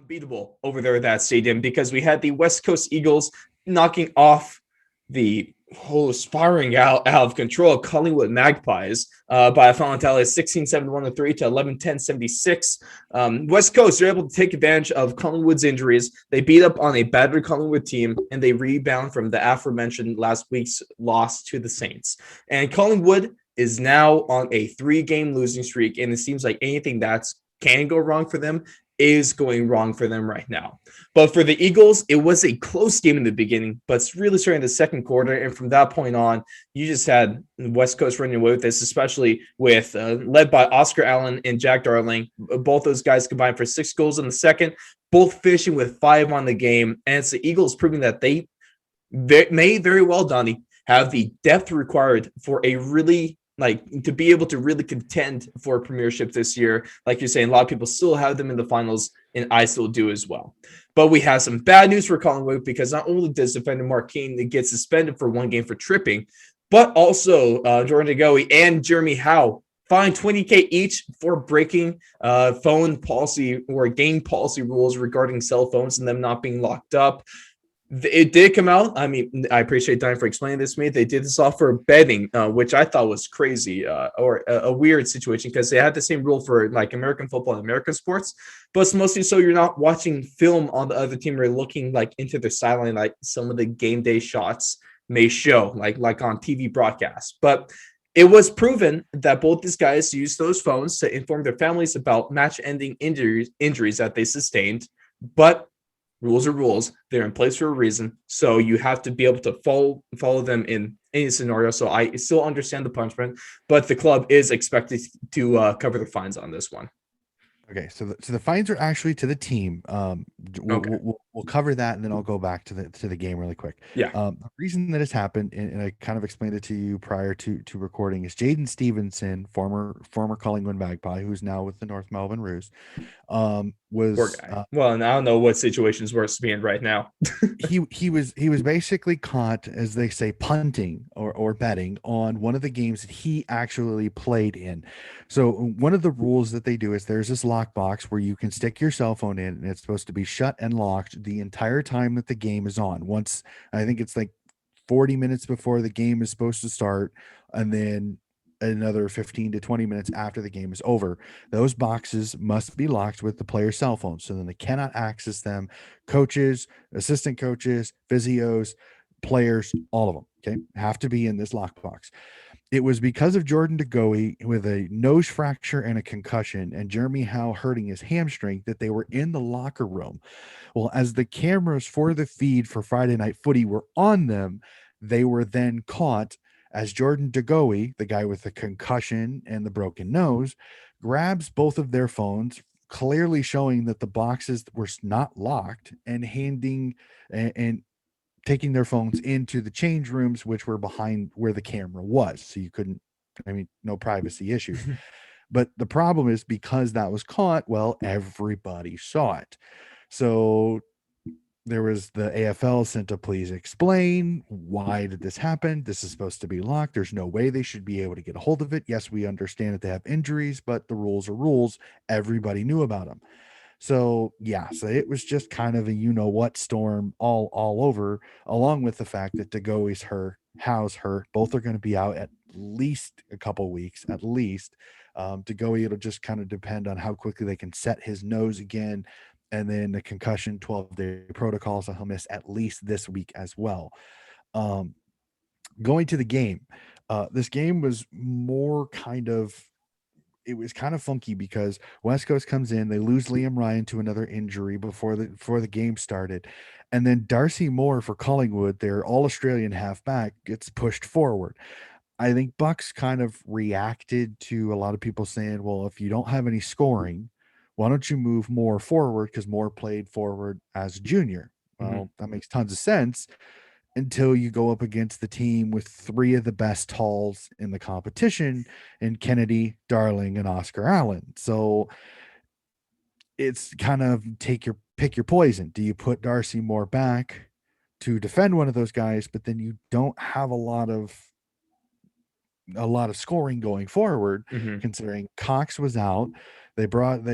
unbeatable over there at that stadium because we had the West Coast Eagles knocking off the whole spiraling out of control Collingwood Magpies by a final tally of 16-7-1-3 to 11-10-76. West Coast are able to take advantage of Collingwood's injuries. They beat up on a battered Collingwood team, and they rebound from the aforementioned last week's loss to the Saints. And Collingwood is now on a 3-game losing streak, and it seems like anything that can go wrong for them is going wrong for them right now. But for the Eagles, it was a close game in the beginning, but it's really starting the second quarter. And from that point on, you just had West Coast running away with this, especially with led by Oscar Allen and Jack Darling. Both those guys combined for 6 goals in the second, both finishing with 5 on the game. And it's the Eagles proving that they may very well, Donnie, have the depth required for a really to be able to really contend for a premiership this year. Like you're saying, a lot of people still have them in the finals, and I still do as well. But we have some bad news for Collingwood because not only does defender Mark Keane get suspended for 1 game for tripping, but also Jordan DeGoey and Jeremy Howe fined $20,000 each for breaking phone policy or game policy rules regarding cell phones and them not being locked up. It did come out. I mean, I appreciate Diane for explaining this to me. They did this all for betting, which I thought was crazy or a weird situation because they had the same rule for like American football and American sports, but it's mostly so you're not watching film on the other team or looking like into their sideline like some of the game day shots may show, like on TV broadcasts. But it was proven that both these guys used those phones to inform their families about match-ending injuries that they sustained, but rules are rules. They're in place for a reason. So you have to be able to follow them in any scenario. So I still understand the punishment, but the club is expected to cover the fines on this one. Okay, so the fines are actually to the team. We'll cover that, and then I'll go back to the game really quick. Yeah. The reason that has happened, and I kind of explained it to you prior to recording, is Jaden Stevenson, former Collingwood Magpie, who's now with the North Melbourne Roos, was well, and I don't know what situation is worse to be in right now. he was basically caught, as they say, punting or betting on one of the games that he actually played in. So one of the rules that they do is there's this lock box where you can stick your cell phone in, and it's supposed to be shut and locked the entire time that the game is on. Once, I think it's like 40 minutes before the game is supposed to start, and then another 15 to 20 minutes after the game is over. Those boxes must be locked with the player's cell phone, so then they cannot access them. Coaches, assistant coaches, physios, players, all of them, okay, have to be in this lockbox. It was because of Jordan DeGoey with a nose fracture and a concussion and Jeremy Howe hurting his hamstring that they were in the locker room. Well, as the cameras for the feed for Friday Night Footy were on them, they were then caught as Jordan DeGoey, the guy with the concussion and the broken nose, grabs both of their phones, clearly showing that the boxes were not locked, and handing and taking their phones into the change rooms, which were behind where the camera was. So you couldn't, no privacy issues. But the problem is because that was caught, well, everybody saw it. So there was the AFL sent to please explain, why did this happen? This is supposed to be locked. There's no way they should be able to get a hold of it. Yes, we understand that they have injuries, but the rules are rules. Everybody knew about them. So yeah, so it was just kind of a you-know-what storm all over, along with the fact that DeGoey's hurt, Howe's hurt. Both are going to be out at least a couple weeks, at least. DeGoey, it'll just kind of depend on how quickly they can set his nose again. And then the concussion 12-day protocol, so he'll miss at least this week as well. Going to the game, this game was more kind of, it was kind of funky because West Coast comes in, they lose Liam Ryan to another injury before the game started. And then Darcy Moore for Collingwood, their all-Australian halfback, gets pushed forward. I think Bucks kind of reacted to a lot of people saying, well, if you don't have any scoring, why don't you move Moore forward? Because Moore played forward as a junior. Well, that makes tons of sense until you go up against the team with 3 of the best talls in the competition in Kennedy, Darling, and Oscar Allen. So it's kind of pick your poison. Do you put Darcy Moore back to defend one of those guys, but then you don't have a lot of a lot of scoring going forward, Hmm. considering Cox was out. They brought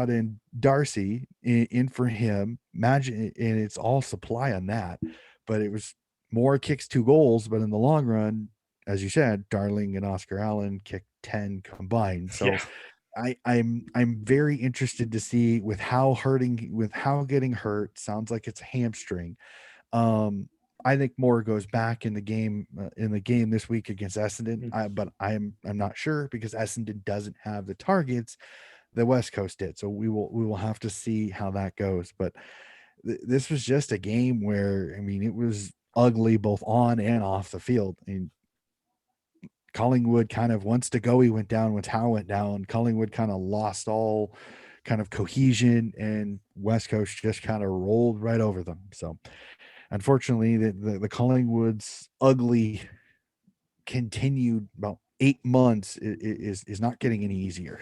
in Darcy in for him. Imagine, and it's all supply on that, but it was more kicks, 2 goals. But in the long run, as you said, Darling and Oscar Allen kicked 10 combined. So Yeah. I'm very interested to see with how getting hurt sounds like it's a hamstring. um, I think Moore goes back in the game this week against Essendon, but I'm not sure because Essendon doesn't have the targets the West Coast did. So we will have to see how that goes. But this was just a game where, I mean, it was ugly both on and off the field. And Collingwood kind of, once DeGoey went down, when Tao went down, Collingwood kind of lost all kind of cohesion, and West Coast just kind of rolled right over them. So unfortunately, the Collingwood's ugly continued about 8 months is not getting any easier.